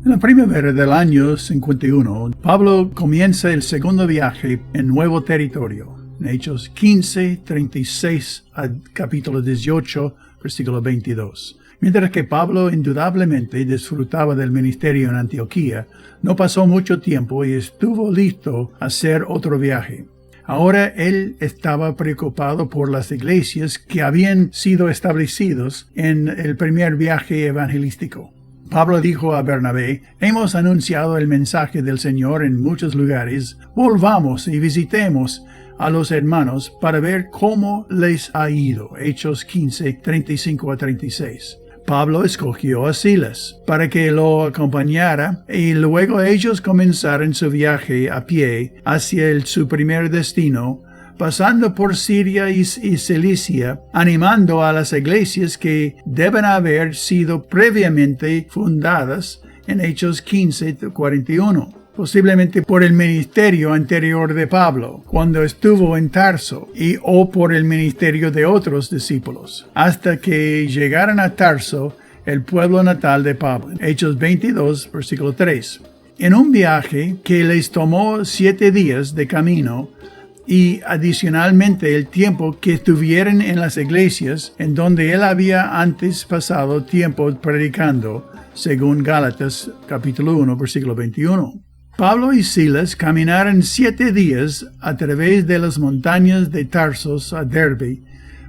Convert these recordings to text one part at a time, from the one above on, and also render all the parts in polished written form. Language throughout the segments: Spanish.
En la primavera del año 51, Pablo comienza el segundo viaje en nuevo territorio. En Hechos 15, 36 al capítulo 18, versículo 22. Mientras que Pablo indudablemente disfrutaba del ministerio en Antioquía, no pasó mucho tiempo y estuvo listo a hacer otro viaje. Ahora él estaba preocupado por las iglesias que habían sido establecidas en el primer viaje evangelístico. Pablo dijo a Bernabé: hemos anunciado el mensaje del Señor en muchos lugares, volvamos y visitemos a los hermanos para ver cómo les ha ido. Hechos 15, 35 a 36. Pablo escogió a Silas para que lo acompañara y luego ellos comenzaron su viaje a pie hacia su primer destino, pasando por Siria y Cilicia, animando a las iglesias que deben haber sido previamente fundadas en Hechos 15, 41. Posiblemente por el ministerio anterior de Pablo, cuando estuvo en Tarso, o por el ministerio de otros discípulos, hasta que llegaran a Tarso, el pueblo natal de Pablo. Hechos 22, versículo 3. En un viaje que les tomó 7 días de camino, y adicionalmente el tiempo que estuvieron en las iglesias en donde él había antes pasado tiempo predicando, según Gálatas capítulo 1, versículo 21. Pablo y Silas caminaron 7 días a través de las montañas de Tarsos a Derbe,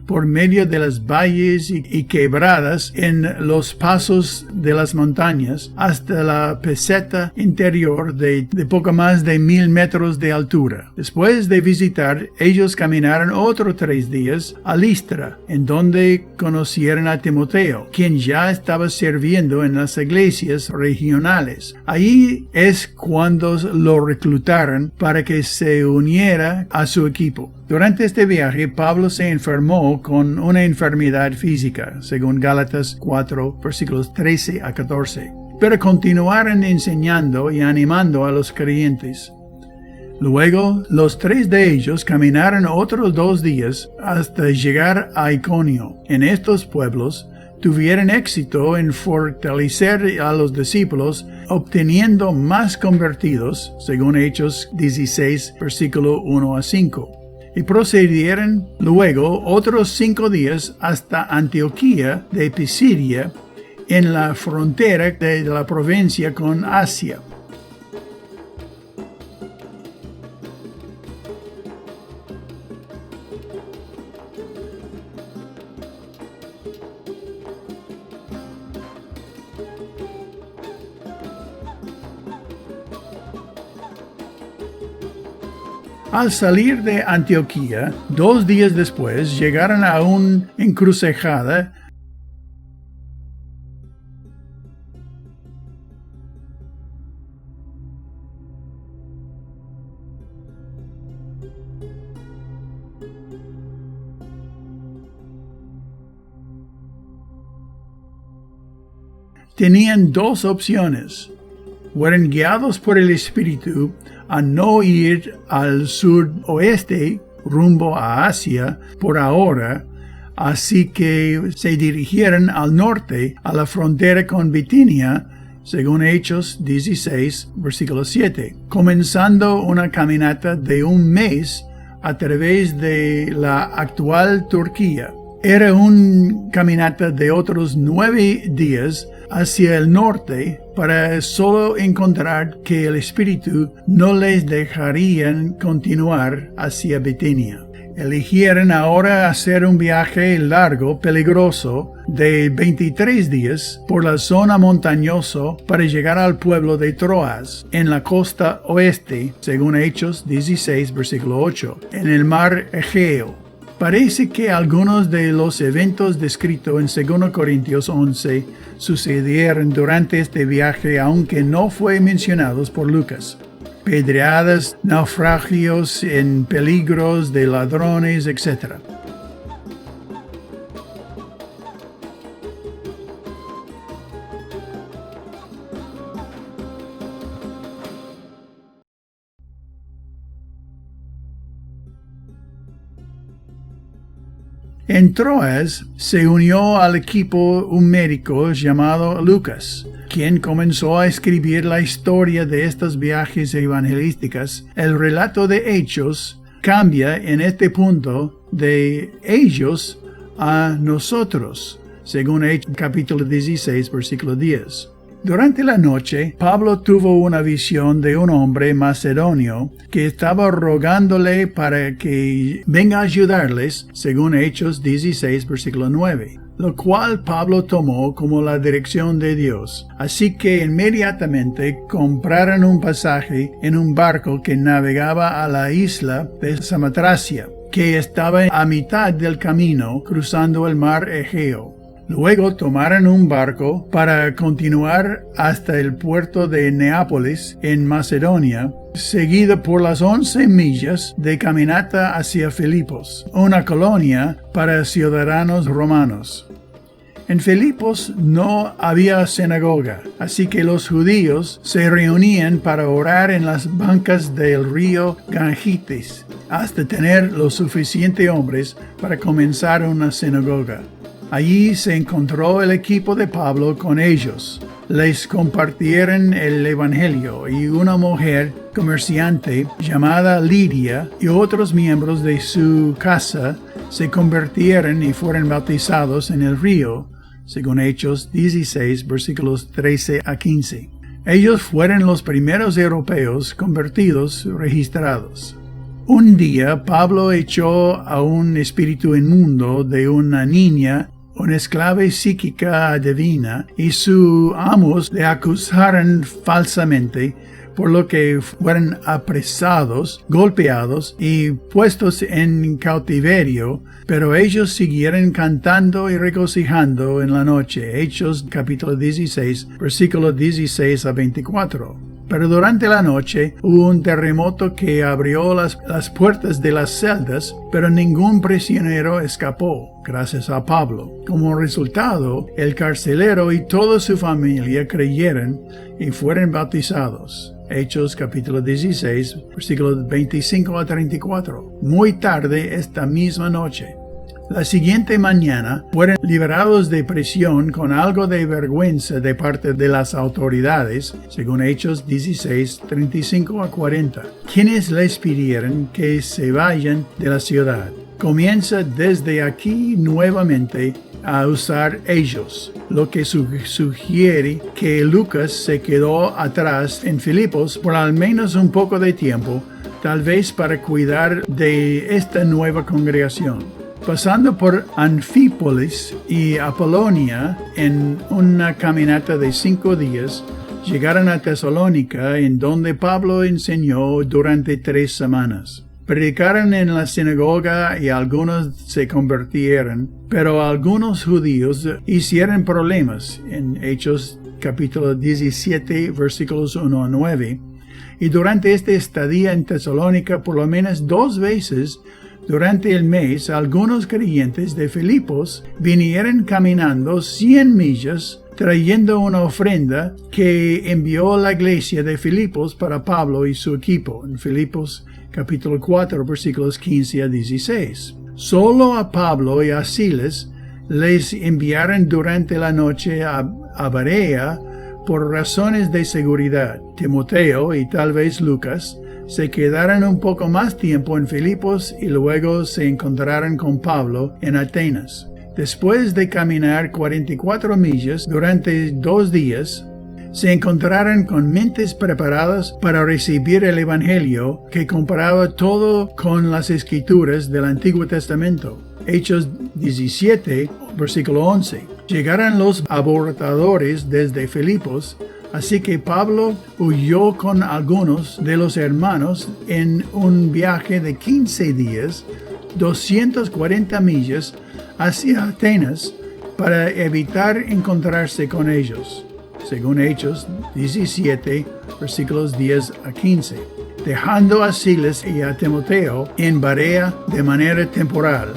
por medio de las valles y quebradas en los pasos de las montañas, hasta la peseta interior de poco más de 1000 metros de altura. Después de visitar, ellos caminaron otros 3 días a Listra, en donde conocieron a Timoteo, quien ya estaba sirviendo en las iglesias regionales. Ahí es cuando lo reclutaron para que se uniera a su equipo. Durante este viaje, Pablo se enfermó con una enfermedad física, según Gálatas 4, versículos 13 a 14. Pero continuaron enseñando y animando a los creyentes. Luego, los 3 de ellos caminaron otros 2 días hasta llegar a Iconio. En estos pueblos, tuvieron éxito en fortalecer a los discípulos, obteniendo más convertidos, según Hechos 16, versículo 1 a 5. Y procedieron luego otros 5 días hasta Antioquía de Pisidia, en la frontera de la provincia con Asia. Al salir de Antioquía, 2 días después, llegaron a una encrucijada tenían 2 opciones. Fueron guiados por el Espíritu a no ir al suroeste rumbo a Asia por ahora, así que se dirigieron al norte a la frontera con Bitinia, según Hechos 16, versículo 7, comenzando una caminata de 1 mes a través de la actual Turquía. Era una caminata de otros 9 días hacia el norte para solo encontrar que el Espíritu no les dejaría continuar hacia Bitinia. Eligieron ahora hacer un viaje largo, peligroso, de 23 días por la zona montañosa para llegar al pueblo de Troas, en la costa oeste, según Hechos 16, versículo 8, en el mar Egeo. Parece que algunos de los eventos descritos en 2 Corintios 11 sucedieron durante este viaje, aunque no fue mencionados por Lucas. Pedreadas, naufragios en peligros de ladrones, etc. En Troas se unió al equipo un médico llamado Lucas, quien comenzó a escribir la historia de estos viajes evangelísticos, el relato de Hechos cambia en este punto de ellos a nosotros, según Hechos capítulo 16, versículo 10. Durante la noche, Pablo tuvo una visión de un hombre macedonio que estaba rogándole para que venga a ayudarles, según Hechos 16, versículo 9, lo cual Pablo tomó como la dirección de Dios. Así que inmediatamente compraron un pasaje en un barco que navegaba a la isla de Samotracia, que estaba a mitad del camino cruzando el mar Egeo. Luego tomaron un barco para continuar hasta el puerto de Neápolis, en Macedonia, seguido por las 11 millas de caminata hacia Filipos, una colonia para ciudadanos romanos. En Filipos no había sinagoga, así que los judíos se reunían para orar en las bancas del río Gangites, hasta tener los suficientes hombres para comenzar una sinagoga. Allí se encontró el equipo de Pablo con ellos. Les compartieron el evangelio y una mujer comerciante llamada Lidia y otros miembros de su casa se convirtieron y fueron bautizados en el río, según Hechos 16, versículos 13 a 15. Ellos fueron los primeros europeos convertidos registrados. Un día Pablo echó a un espíritu inmundo de una niña, una esclava psíquica adivina, y sus amos le acusaron falsamente, por lo que fueron apresados, golpeados y puestos en cautiverio, pero ellos siguieron cantando y regocijando en la noche. Hechos capítulo 16, versículos 16 a 24. Pero durante la noche hubo un terremoto que abrió las puertas de las celdas, pero ningún prisionero escapó, gracias a Pablo. Como resultado, el carcelero y toda su familia creyeron y fueron bautizados. Hechos capítulo 16, versículos 25 a 34. Muy tarde esta misma noche. La siguiente mañana fueron liberados de prisión con algo de vergüenza de parte de las autoridades, según Hechos 16, 35 a 40, quienes les pidieron que se vayan de la ciudad. Comienza desde aquí nuevamente a usar ellos, lo que sugiere que Lucas se quedó atrás en Filipos por al menos un poco de tiempo, tal vez para cuidar de esta nueva congregación. Pasando por Anfípolis y Apolonia en una caminata de 5 días, llegaron a Tesalónica, en donde Pablo enseñó durante 3 semanas. Predicaron en la sinagoga y algunos se convirtieron, pero algunos judíos hicieron problemas, en Hechos capítulo 17, versículos 1 a 9. Y durante esta estadía en Tesalónica, por lo menos 2 veces, durante el mes, algunos creyentes de Filipos vinieron caminando 100 millas, trayendo una ofrenda que envió la iglesia de Filipos para Pablo y su equipo, en Filipos capítulo 4, versículos 15 a 16. Solo a Pablo y a Silas les enviaron durante la noche a Berea por razones de seguridad. Timoteo y tal vez Lucas se quedaron un poco más tiempo en Filipos y luego se encontraron con Pablo en Atenas. Después de caminar 44 millas durante 2 días, se encontraron con mentes preparadas para recibir el Evangelio que comparaba todo con las Escrituras del Antiguo Testamento. Hechos 17, versículo 11. Llegaron los abortadores desde Filipos, así que Pablo huyó con algunos de los hermanos en un viaje de 15 días, 240 millas, hacia Atenas para evitar encontrarse con ellos, según Hechos 17, versículos 10 a 15, dejando a Silas y a Timoteo en Berea de manera temporal,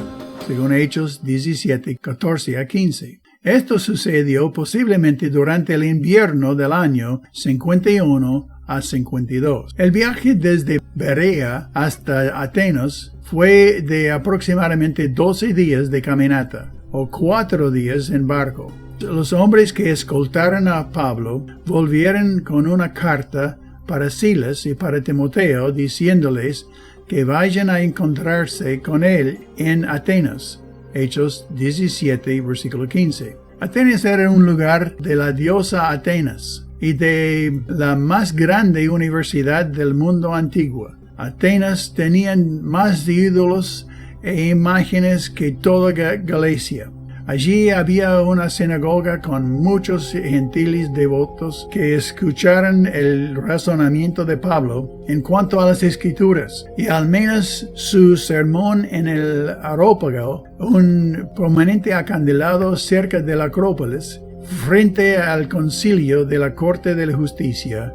según Hechos 17, 14 a 15. Esto sucedió posiblemente durante el invierno del año 51 a 52. El viaje desde Berea hasta Atenas fue de aproximadamente 12 días de caminata, o 4 días en barco. Los hombres que escoltaron a Pablo volvieron con una carta para Silas y para Timoteo diciéndoles que vayan a encontrarse con él en Atenas. Hechos 17, versículo 15. Atenas era un lugar de la diosa Atenas y de la más grande universidad del mundo antiguo. Atenas tenían más ídolos e imágenes que toda Galacia. Allí había una sinagoga con muchos gentiles devotos que escucharon el razonamiento de Pablo en cuanto a las Escrituras, y al menos su sermón en el Areópago, un prominente acantilado cerca de la Acrópolis, frente al concilio de la Corte de la Justicia,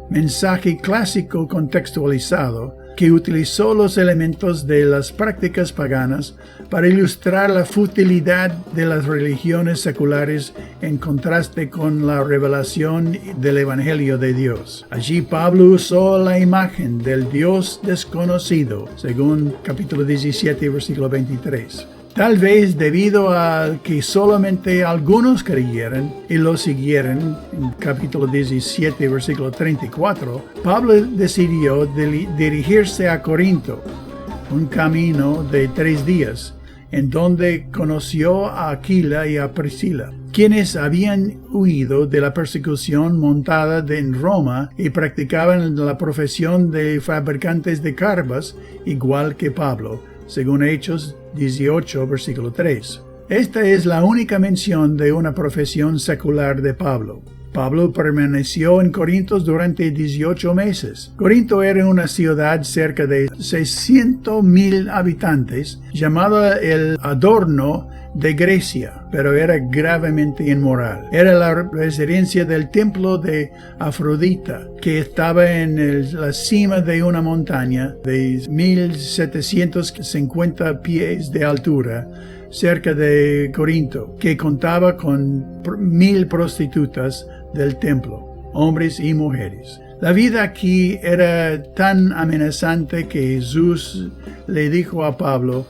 mensaje clásico contextualizado que utilizó los elementos de las prácticas paganas para ilustrar la futilidad de las religiones seculares en contraste con la revelación del Evangelio de Dios. Allí Pablo usó la imagen del Dios desconocido, según capítulo 17, versículo 23. Tal vez debido a que solamente algunos creyeran y lo siguieran, en capítulo 17, versículo 34, Pablo decidió dirigirse a Corinto, un camino de 3 días, en donde conoció a Aquila y a Priscila, quienes habían huido de la persecución montada en Roma y practicaban la profesión de fabricantes de carpas, igual que Pablo, según Hechos 18, versículo 3. Esta es la única mención de una profesión secular de Pablo. Pablo permaneció en Corinto durante 18 meses. Corinto era una ciudad cerca de 600,000 habitantes, llamada el adorno de Grecia, pero era gravemente inmoral. Era la residencia del templo de Afrodita, que estaba en la cima de una montaña de 1,750 pies de altura, cerca de Corinto, que contaba con 1,000 prostitutas del templo, hombres y mujeres. La vida aquí era tan amenazante que Jesús le dijo a Pablo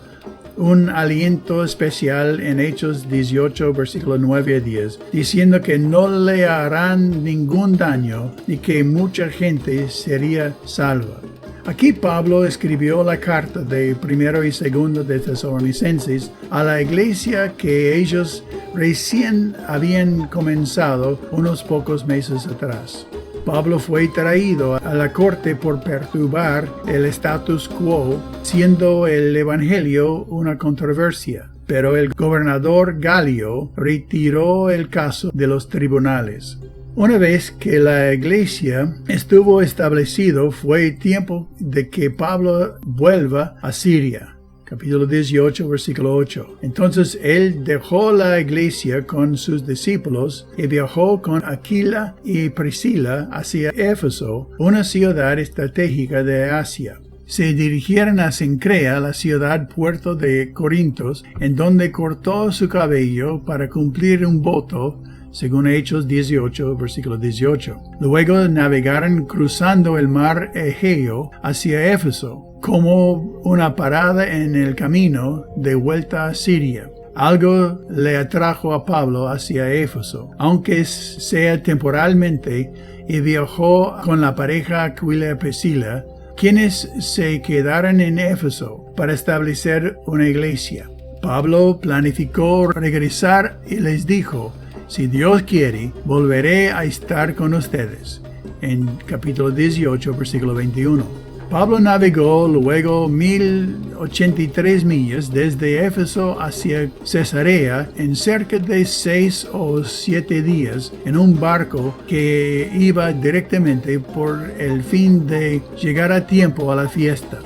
un aliento especial en Hechos 18, versículos 9 a 10, diciendo que no le harán ningún daño y que mucha gente sería salva. Aquí Pablo escribió la carta de 1 y 2 de Tesalonicenses a la iglesia que ellos recién habían comenzado unos pocos meses atrás. Pablo fue traído a la corte por perturbar el status quo, siendo el evangelio una controversia. Pero el gobernador Galio retiró el caso de los tribunales. Una vez que la iglesia estuvo establecido, fue tiempo de que Pablo vuelva a Siria. Capítulo 18, versículo 8. Entonces él dejó la iglesia con sus discípulos y viajó con Aquila y Priscila hacia Éfeso, una ciudad estratégica de Asia. Se dirigieron a Cencrea, la ciudad puerto de Corintos, en donde cortó su cabello para cumplir un voto, según Hechos 18, versículo 18. Luego navegaron cruzando el mar Egeo hacia Éfeso, como una parada en el camino de vuelta a Siria. Algo le atrajo a Pablo hacia Éfeso, aunque sea temporalmente, y viajó con la pareja Aquila y Priscila, quienes se quedaron en Éfeso para establecer una iglesia. Pablo planificó regresar y les dijo: si Dios quiere, volveré a estar con ustedes. En capítulo 18, versículo 21. Pablo navegó luego 1,083 millas desde Éfeso hacia Cesarea en cerca de 6 o 7 días en un barco que iba directamente por el fin de llegar a tiempo a la fiesta.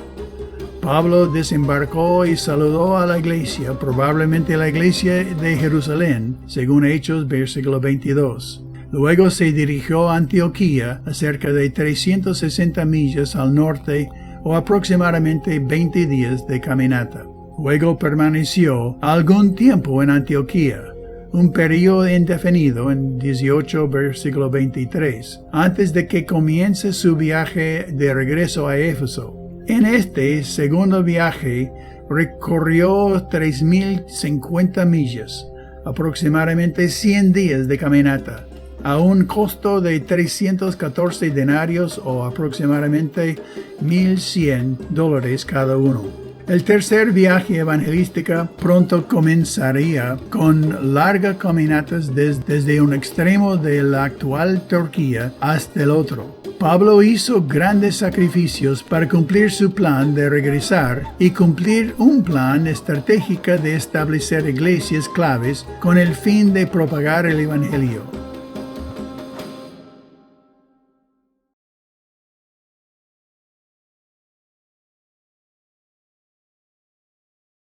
Pablo desembarcó y saludó a la iglesia, probablemente la iglesia de Jerusalén, según Hechos, versículo 22. Luego se dirigió a Antioquía, a cerca de 360 millas al norte, o aproximadamente 20 días de caminata. Luego permaneció algún tiempo en Antioquía, un periodo indefinido, en 18, versículo 23, antes de que comience su viaje de regreso a Éfeso. En este segundo viaje recorrió 3,050 millas, aproximadamente 100 días de caminata, a un costo de 314 denarios o aproximadamente $1,100 cada uno. El tercer viaje evangelístico pronto comenzaría con largas caminatas desde un extremo de la actual Turquía hasta el otro. Pablo hizo grandes sacrificios para cumplir su plan de regresar y cumplir un plan estratégico de establecer iglesias claves con el fin de propagar el Evangelio.